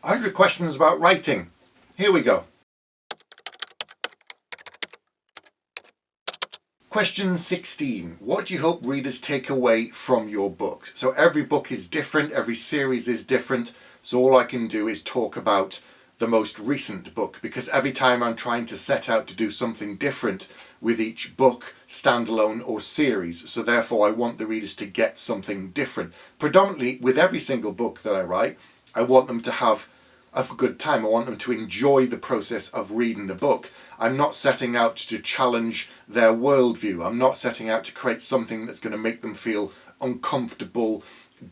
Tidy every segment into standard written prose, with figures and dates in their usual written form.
100 questions about writing. Here we go. Question 16. What do you hope readers take away from your books? So every book is different, every series is different, so all I can do is talk about the most recent book, because every time I'm trying to set out to do something different with each book, standalone or series, so therefore I want the readers to get something different. Predominantly with every single book that I write, I want them to have a good time. I want them to enjoy the process of reading the book. I'm not setting out to challenge their worldview. I'm not setting out to create something that's going to make them feel uncomfortable,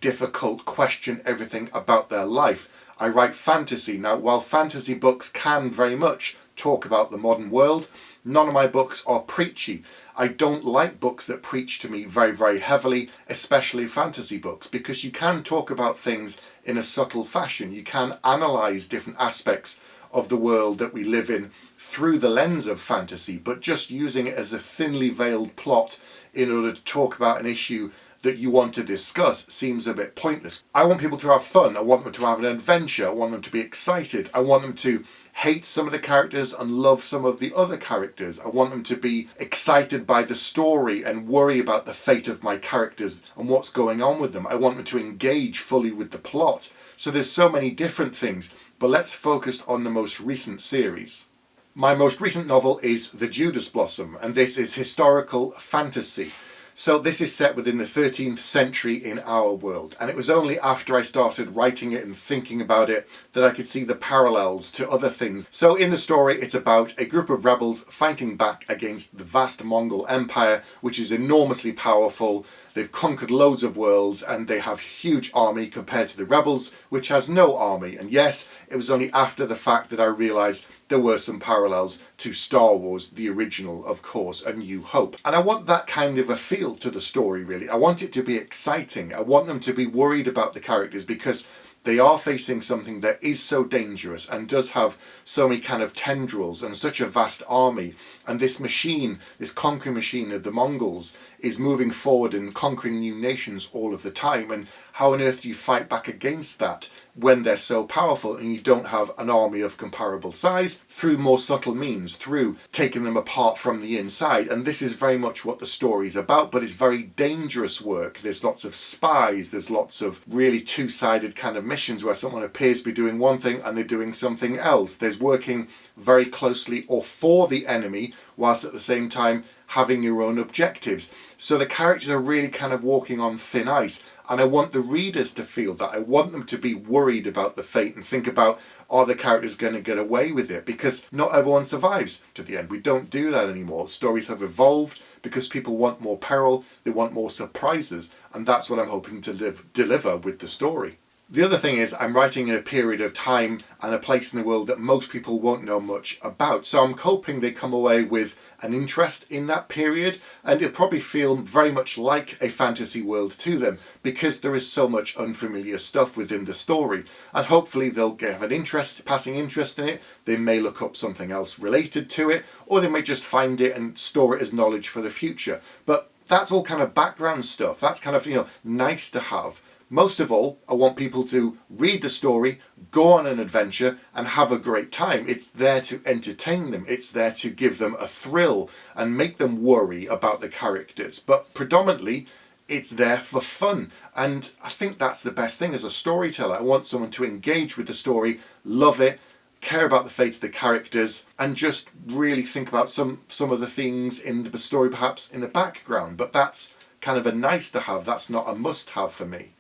difficult, question everything about their life. I write fantasy. Now, while fantasy books can very much talk about the modern world, none of my books are preachy. I don't like books that preach to me very, very heavily, especially fantasy books, because you can talk about things in a subtle fashion. You can analyse different aspects of the world that we live in through the lens of fantasy, but just using it as a thinly veiled plot in order to talk about an issue that you want to discuss seems a bit pointless. I want people to have fun. I want them to have an adventure. I want them to be excited. I want them to hate some of the characters and love some of the other characters. I want them to be excited by the story and worry about the fate of my characters and what's going on with them. I want them to engage fully with the plot. So there's so many different things, but let's focus on the most recent series. My most recent novel is The Judas Blossom, and this is historical fantasy. So this is set within the 13th century in our world, and it was only after I started writing it and thinking about it that I could see the parallels to other things. So in the story, it's about a group of rebels fighting back against the vast Mongol Empire, which is enormously powerful. They've conquered loads of worlds and they have a huge army compared to the rebels, which has no army. And yes, it was only after the fact that I realised there were some parallels to Star Wars, the original, of course, A New Hope. And I want that kind of a feel to the story, really. I want it to be exciting. I want them to be worried about the characters because they are facing something that is so dangerous and does have so many kind of tendrils and such a vast army. And this machine, this conquering machine of the Mongols, is moving forward and conquering new nations all of the time. And how on earth do you fight back against that when they're so powerful and you don't have an army of comparable size? Through more subtle means, through taking them apart from the inside. And this is very much what the story's about, but it's very dangerous work. There's lots of spies, there's lots of really two-sided kind of missions where someone appears to be doing one thing and they're doing something else. There's working very closely or for the enemy, whilst at the same time having your own objectives. So the characters are really kind of walking on thin ice, and I want the readers to feel that. I want them to be worried about the fate and think about, are the characters going to get away with it? Because not everyone survives to the end. We don't do that anymore. Stories have evolved because people want more peril, they want more surprises, and that's what I'm hoping to deliver with the story. The other thing is I'm writing in a period of time and a place in the world that most people won't know much about. So I'm hoping they come away with an interest in that period, and it'll probably feel very much like a fantasy world to them because there is so much unfamiliar stuff within the story. And hopefully they'll have an interest, passing interest in it. They may look up something else related to it, or they may just find it and store it as knowledge for the future. But that's all kind of background stuff. That's kind of, nice to have. Most of all, I want people to read the story, go on an adventure and have a great time. It's there to entertain them. It's there to give them a thrill and make them worry about the characters. But predominantly, it's there for fun. And I think that's the best thing as a storyteller. I want someone to engage with the story, love it, care about the fate of the characters, and just really think about some of the things in the story perhaps in the background. But that's kind of a nice to have. That's not a must have for me.